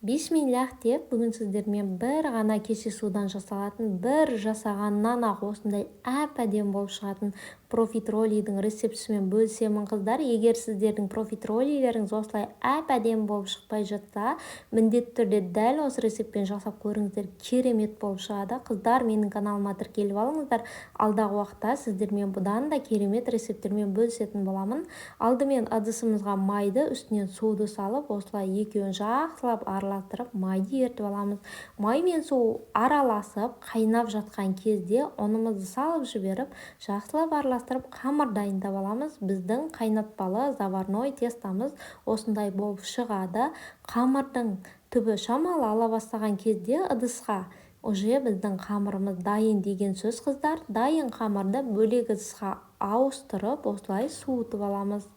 Бисмиллах деп бүгін сіздермен бір ғана кездесудан жасалатын, бір жасағаннан ақ осындай әп-әдемі болып шығатын профитролидің рецептісімен бөлісемін қыздар. Егер сіздердің профитролилеріңіз осылай әп-әдемі болып шықпай жатса, міндетті түрде дәл осы рецептпен жасап көріңіздер, керемет болып шығады. Қыздар, менің каналыма тіркеліп алыңыздар. Алдағы уақытта сіздермен бұдан да керемет рецепттермен бөлісетін боламын. Алдымен ыдысымызға майды, үстінен суды салып, осылай екеуін жақсылап араластырып майды ертіп аламыз. Май мен су араласып қайнап жатқан кезде ұнымызды салып жіберіп, жақсылап араластырып қамыр дайындап аламыз. Біздің қайнатпалы заварной тестамыз осындай болып шығады. Қамырдың түбі шамалы ала бастаған кезде ыдысқа уже біздің қамырымыз дайын деген сөз қыздар. Дайын қамырды бөлек ыдысқа ауыстырып, осылай суытып аламыз.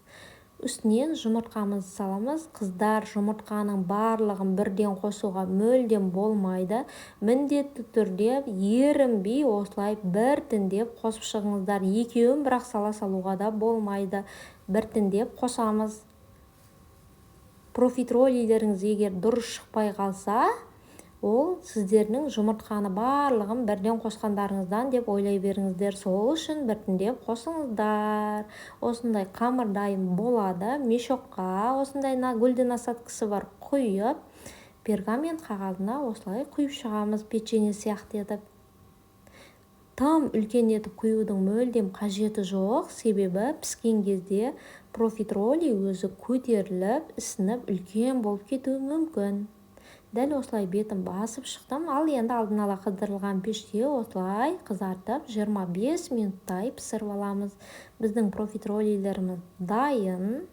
Үстінен жұмыртқамызды саламыз. Қыздар, жұмыртқаның барлығын бірден қосуға мүлдем болмайды. Міндетті түрде ерінбей осылай біртіндеп қосып шығыңыздар. Екеуін бірақ сала салуға да болмайды. Біртіндеп қосамыз. Профитролилеріңіз егер дұрыс шықпай қалса, ол сіздердің жұмыртқаны барлығын бірден қосқандарыңыздан деп ойлай беріңіздер. Сол үшін біртіндеп қосыңыздар. Осындай қамыр дайын болады. Мешокқа осындай гүлді насадкасы бар құйып, пергамент қағазына осылай құйып шығамыз, печенье сияқты етіп. Тым үлкен етіп құюдың мүлдем қажеті жоқ, себебі піскен кезде профитроли өзі көтеріліп, ісініп үлкен болып кетуі мүмкін. Дәл осылай бетін басып шықтым. Ал енді алдын ала қыздырылған пеште осылай қызартып 25 минуттай пісіріп аламыз. Біздің профитролилеріміз дайын.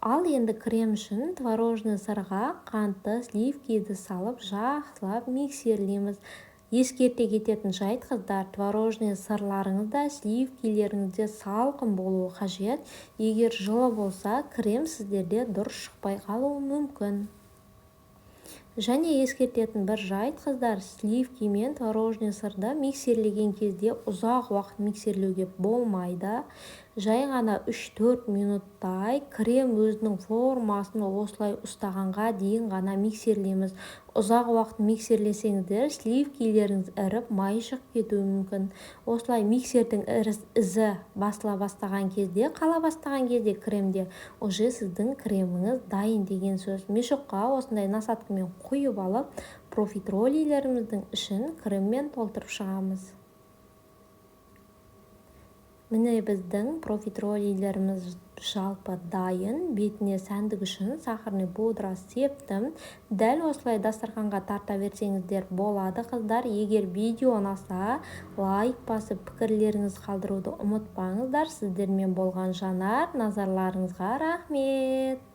Ал енді крем үшін творожный сырға қантты, сливкиді салып жақсылап миксерлейміз. Ескерте кететін жайт қыздар, творожный сырларыңызда, сливкилеріңізде салқын болуы қажет. Егер жылы болса, крем сіздерде дұрыс шықпай қалуы мүмкін. Және ескертетін бір жайт қыздар, сливки мен творожный сырды миксерлеген кезде ұзақ уақыт миксерлеуге болмайды. Жай ғана 3-4 минуттай крем өзінің формасын осылай ұстағанға дейін ғана миксерлейміз. Ұзақ уақыт миксерлесеңіздер, сливкилеріңіз іріп, май шығып кетуі мүмкін. Осылай миксердің ізі басыла бастаған кезде, қала бастаған кезде кремде, уже сіздің креміңіз дайын деген сөз. Мешокқа осындай насадкамен құйып алып, профитролилеріміздің ішін креммен толтырып шығамыз. Міне біздің профитролилеріміз жалпы дайын. Бетіне сәндік үшін сахарный пудра септім. Дәл осылай дастарханға тарта берсеңіздер болады қыздар. Егер видео ұнаса, лайк басып пікірлеріңіз қалдыруды ұмытпаңыздар. Сіздермен болған Жанар, назарларыңызға рахмет.